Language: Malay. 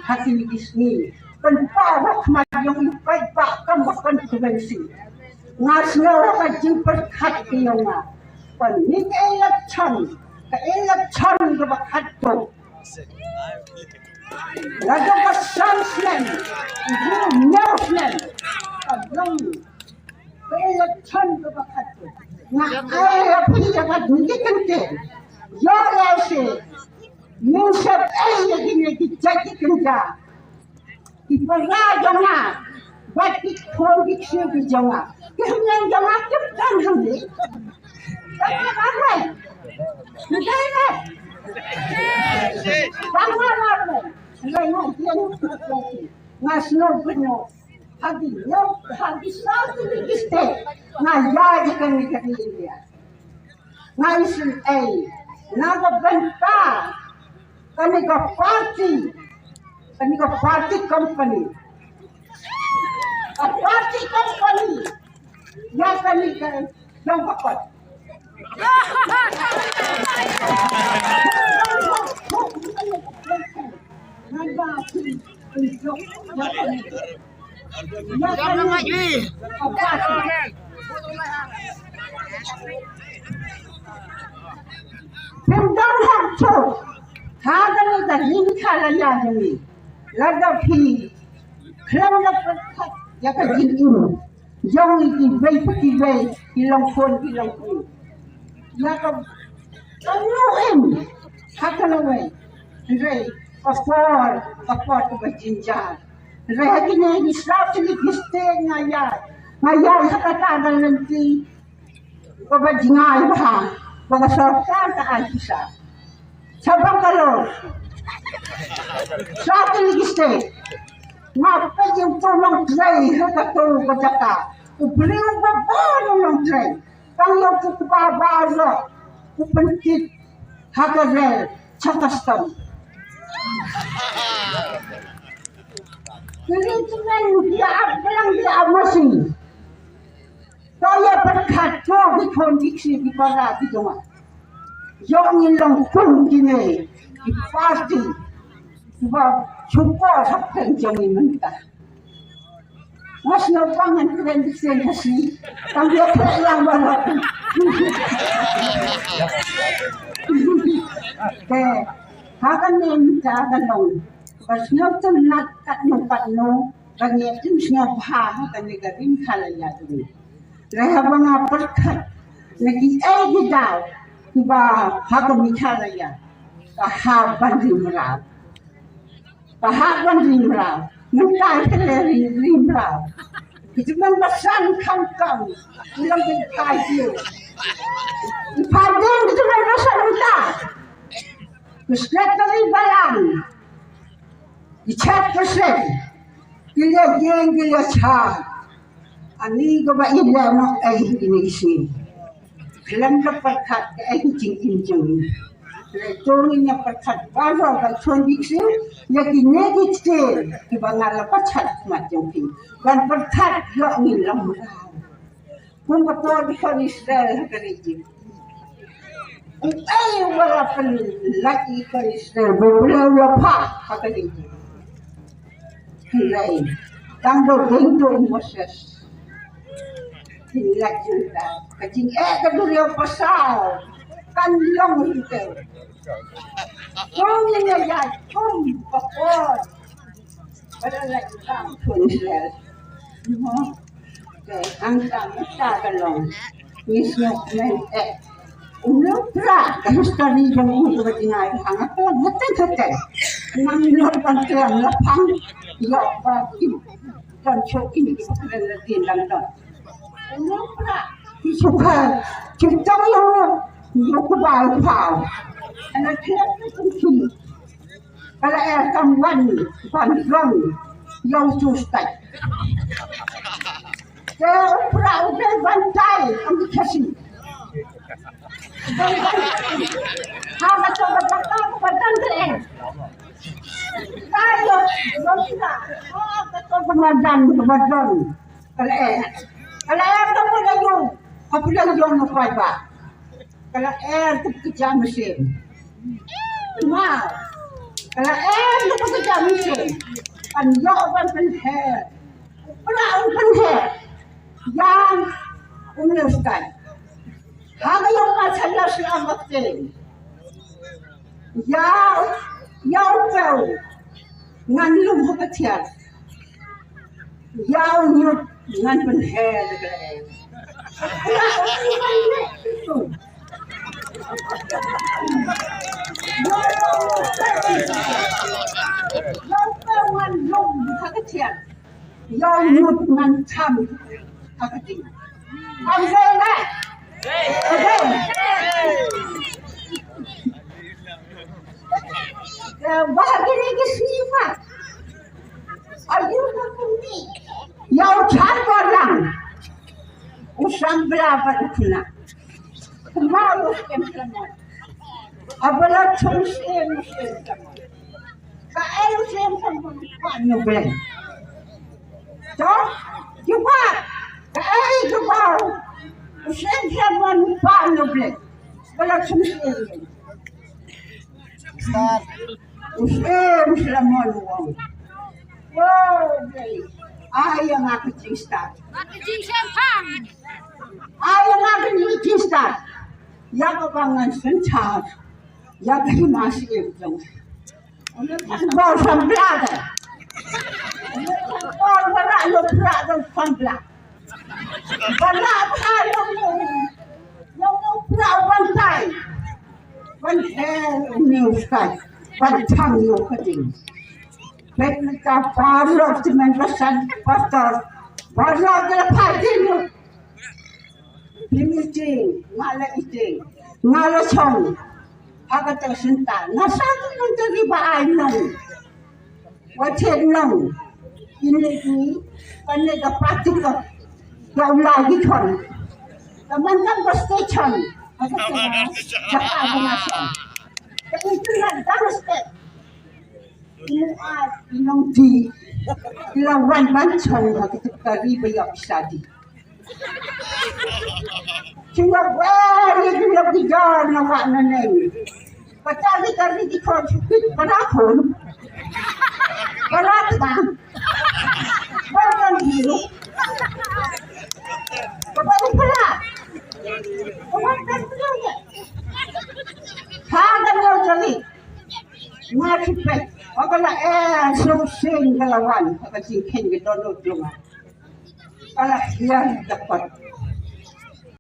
hati Disney penpawa kemajuan baik bakam konvensi nasional kaji berkat kiyonga penik election ke berkat tu lalu kesanslen itu newslen kalong ke election ke berkat tu nah ayah jangan dikenteng ya rasa Yusuf lagi jadi kerja di perajangan buat dikondisi di Jawa kemudian Jawa cepat nanti tapi apa negara bangsa apa negara yang nasional penuh hadis satu di state ngajari kan negara India ngaisin naga bentar kami ke party company yang kami ke yang dapat Hagan da hinka la yajami laga phi khlam la prakhat ya ka jin in jong ki vei pati vei ki long khon ya ka anu em hakan away rei afford to jinja rei hakine ni slap ni kiste ngaya hakata nanti ko ba jingai ba ba sarkar ta aisa sabang kalau satu lagi stay ngapa yang tolong tray kata kata beliau bapak tolong tray kalau tu bawa pentit hakazal chatastam jadi dengan dia bilang dia masih saya berkata di kondisi di para di rumah yang ilang pun gini di pasti sebab cuba sampai jangan mentah mas napangan keren di sini tapi apa yang banyak hakan ni minta kalong pas nyoto nak kat nompat no bagi itu siapa hakan ni garim kalaya tu rehabang aperkat lagi dau ba hakan mikalaya bahaban rimrau minta keleri rimrau itu membasan kangkang bilang kayu padang itu merasa minta sekretari balang dicat persen gila cha ani ko ba ila no ini sini Kelam perkat jing Retornya perkat baru kalau kondisi yang negatif di bangala perkat macam ni dan perkat yang ni lambat. Pun betul di Israel kerja. Walaupun lagi Israel beberapa apa kerja. Lain, tangguh bentuk Moses. Tidak juga, kacing kedua pasal kan long itu. Kongnya ya, kong pakor. Pada lagi tak tulis. Angkat masa kalong. Nisnya ulang prak harus tadi jam itu bertinggal. Hangat pun hati. Nang pantai lapang ya bagi dan cokin dan latin dan Kenapa? Suka cerita yang kubal kau. Anak kelapa kunci. Kalau kawan bandrong yang susah. Saya udah bantai ambil kasih. Hama coba bakal badan keren. Saya bisa. Betul badan. Kalau kamu lagi, apa lagi orang nak buat? Kalau tu kerja mesin, mau Kalau lu bekerja mesin, kan jawaban penher, perahu penher yang unyuskan. Hanya yang masalah selamat ini. Yang kau ngan lum hukatian, yang nyut ngan penher dekat. Yang lum hukatian, yang nyut ngan cam hukatian. Ambil lah. Bahagia lagi sifat. Ayuh kundi. Yang cantik orang. Usang berapa itu nak? Kemalu sempurna. Apalah cumsem sempurna. Kael sempurna nubel. Toh, cuba. Kael cuba. Sempurna nubel. Apalah cumsem. Start. Usem selamat uang. Wow, ayah nak kecil start. Kecil sempang. Ayah nak kecil start. Yang kebangan sencar, yang masih itu. Bol sambelada. Bol berak lo berak dan sambelada. Berak berak yang berak bantai. Bantai nyuskan, bantang nyukatin. Mereka parlok dengan rasan pastor, parlok dengan padi. Pemiting, ngalah iting, ngalah chong, agak tersentak. Nasatu menjadi baai nong, wajib nong. Ini penega praktikal, yang lagi chong. Teman-teman berstation, agak tersentak, cakap mengasah. Itu yang daruskan. Inong di, ilawan mancong agak terkari bayar sadi. Cuma beri dia kejar nama nenek. Pecah di konflik penakun, penakut, bukan hidup. Kepada pelak, kepada pelak. Hagan yang jeli, masih pek. Apabila sungsing kelawan, apabila singkin kita duduk. Kalau dia dapat